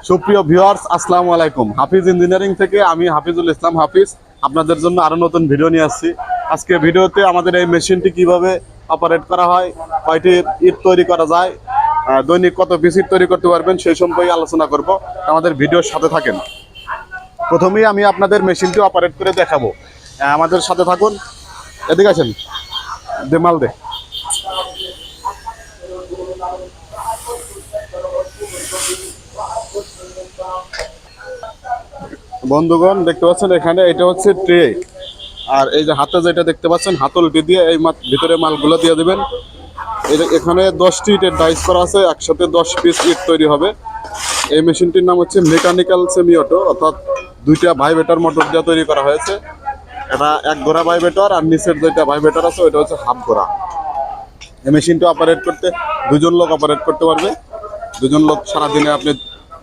সুপ্রিয় ভিউয়ার্স, আসসালামু আলাইকুম। হাফিজ ইঞ্জিনিয়ারিং থেকে আমি হাফিজুল ইসলাম হাফিজ আপনাদের জন্য আরো নতুন ভিডিও নিয়ে আসছি। আজকে ভিডিওতে আমাদের এই মেশিনটি কিভাবে অপারেট করা হয়, কয়টি ইট তৈরি করা যায়, দৈনিক কত পিস ইট তৈরি করতে পারবেন সেই সম্পর্কে আলোচনা করব। আমাদের ভিডিওর সাথে থাকেন। প্রথমেই আমি আপনাদের মেশিনটি অপারেট করে দেখাবো, আমাদের সাথে থাকুন। এদিকে আসেন, দে মাল দে। বন্ধুগণ দেখতে পাচ্ছেন এখানে এটা হচ্ছে ট্রে, আর এই যে হাতে যেটা দেখতে পাচ্ছেন হাতলটি দিয়ে এই ভিতরে মালগুলো দিয়ে দেবেন। এখানে 10টি ইটের ডাইস করা আছে, একসাথে 10 পিস ইট তৈরি হবে। এই মেশিনটির নাম হচ্ছে মেকানিক্যাল সেমি অটো, অর্থাৎ দুইটা ভাইব্রেটর মোটর দিয়ে তৈরি করা হয়েছে। এটা এক ঘোড়া ভাইব্রেটর, আর নিচের যেটা ভাইব্রেটর আছে ওইটা হচ্ছে হাফ ঘোড়া। এই মেশিনটা অপারেট করতে দুজন লোক অপারেট করতে পারবে। দুজন লোক সারাদিনে আপনি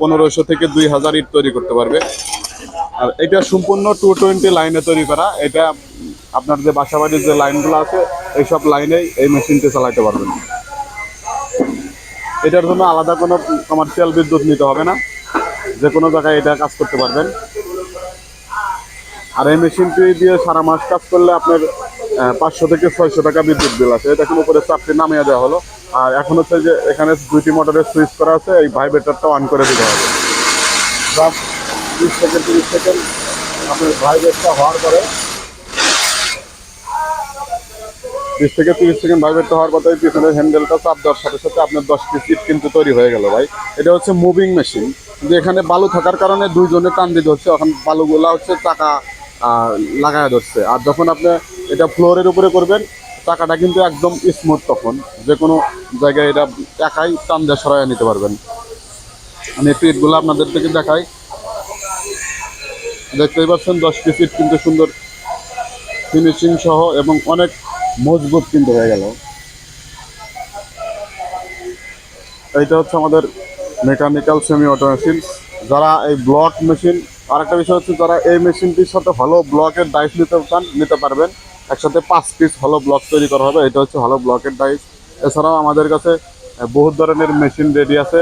1500 থেকে 2000 ইট তৈরি করতে পারবে। আর এটা সম্পূর্ণ 220 লাইনে তৈরি করা। এটা আপনার যে বাসাবাড়ির যে লাইনগুলো আছে এইসব লাইনেই এই মেশিনটি চালাতে পারবেন। এটার জন্য আলাদা কোনো কমার্শিয়াল বিদ্যুৎ নিতে হবে না, যে কোনো জায়গায় এটা কাজ করতে পারবেন। আর এই মেশিনটি দিয়ে সারা মাস কাজ করলে আপনার 500 থেকে 600 টাকা বিদ্যুৎ বিল আছে। এটা উপরে চাপটি নামিয়ে দেওয়া হলো। আর এখন হচ্ছে যে এখানে 2টি মোটরের সুইচ করা আছে, এই ভাইব্রেটরটা অন করে দিতে হবে। জাস্ট 20 থেকে 30 সেকেন্ড আপনার ভাইব্রেটটা হওয়ার পরে 20 থেকে 30 সেকেন্ড ভাইব্রেটটা হওয়ার পরে পিছনের হ্যান্ডেলটা চাপ দেওয়ার সাথে সাথে আপনার 10 পিস ইট কিন্তু তৈরি হয়ে গেল ভাই। এটা হচ্ছে মুভিং মেশিন, যে এখানে বালু থাকার কারণে দুইজনে টান দিতে হচ্ছে। এখন বালুগুলা হচ্ছে চাকা লাগায় ধরছে। আর যখন আপনি এটা ফ্লোরের উপরে করবেন চাকাটা কিন্তু একদম স্মুথ, তখন যে কোনো জায়গায় এটা একাই টান দিয়ে সরাইয়া নিতে পারবেন। আমি একটু ইটগুলো আপনাদের থেকে দেখাই। দেখতেই পাচ্ছেন 10 পিস ইট কিন্তু সুন্দর ফিনিশিং সহ এবং অনেক মজবুত কিন্তু হয়ে গেল। এইটা হচ্ছে আমাদের মেকানিক্যাল সেমি অটো মেশিন। যারা এই ব্লক মেশিন, আর একটা বিষয় হচ্ছে যারা এই মেশিনটির সাথে হলো ব্লকের ডাইস নিতে চান নিতে পারবেন। একসাথে 5 পিস হলো ব্লক তৈরি করা হবে। এটা হচ্ছে হলো ব্লকের ডাইস। এছাড়াও আমাদের কাছে বহুত ধরনের মেশিন রেডি আছে।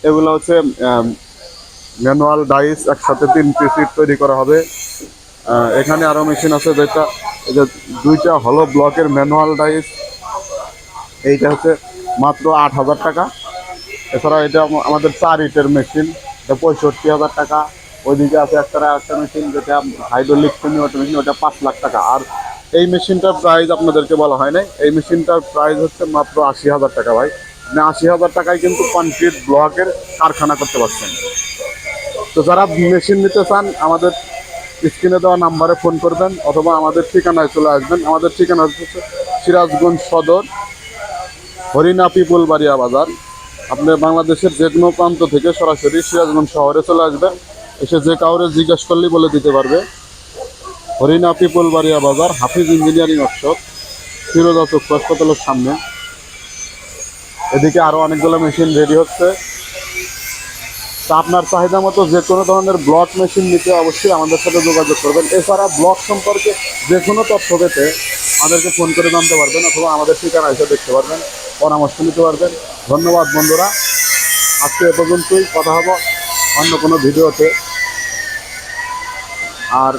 এগুলো হচ্ছে ম্যানুয়াল ডাইস, একসাথে 3 পিস ইট তৈরি করা হবে। এখানে আরও মেশিন আছে, যেটা এই যে 2টা হলো ব্লকের ম্যানুয়াল ডাইস, এইটা হচ্ছে মাত্র 8000 টাকা। এছাড়া এটা আমাদের 4 ইটের মেশিন, এটা 65,000 টাকা। ওইদিকে আছে একটা মেশিন যেটা হাইড্রোলিক সেমি অটো মেশিন, ওটা 5 লাখ টাকা। আর এই মেশিনটার প্রাইস আপনাদেরকে বলা হয় নাই, এই মেশিনটার প্রাইস হচ্ছে মাত্র 80,000 টাকা ভাই। মানে 80,000 টাকায় কিন্তু কনক্রিট ব্লকের কারখানা করতে পারছেন। তো যারা মেশিন নিতে চান আমাদের স্ক্রিনে দেওয়া নাম্বারে ফোন করবেন, অথবা আমাদের ঠিকানায় চলে আসবেন। আমাদের ঠিকানা হচ্ছে সিরাজগঞ্জ সদর, হরিণা পিপুলবাড়িয়া বাজার। আপনি বাংলাদেশের যে কোনো প্রান্ত থেকে সরাসরি সিরাজগঞ্জ শহরে চলে আসবেন। এসে যে কাউরে জিজ্ঞাসা করলেই বলে দিতে পারবে। হরিণা পিপুলবাড়িয়া বাজার, হাফিজ ইঞ্জিনিয়ারিং ওয়ার্কশপ, ফিরোজা চক্ষু হাসপাতালের সামনে। এদিকে আরও অনেকগুলো মেশিন রেডি হচ্ছে। তা আপনার চাহিদা মতো যে কোনো ধরনের ব্লক মেশিন নিতে অবশ্যই আমাদের সাথে যোগাযোগ করবেন। এছাড়া ব্লক সম্পর্কে যে কোনো তথ্য পেতে আমাদেরকে ফোন করে জানতে পারবেন, অথবা আমাদের ঠিকানা এসে দেখতে পারবেন, পরামর্শ নিতে পারবেন। ধন্যবাদ বন্ধুরা, আজকে এ পর্যন্তই। কথা হবো অন্য কোনো ভিডিওতে। আর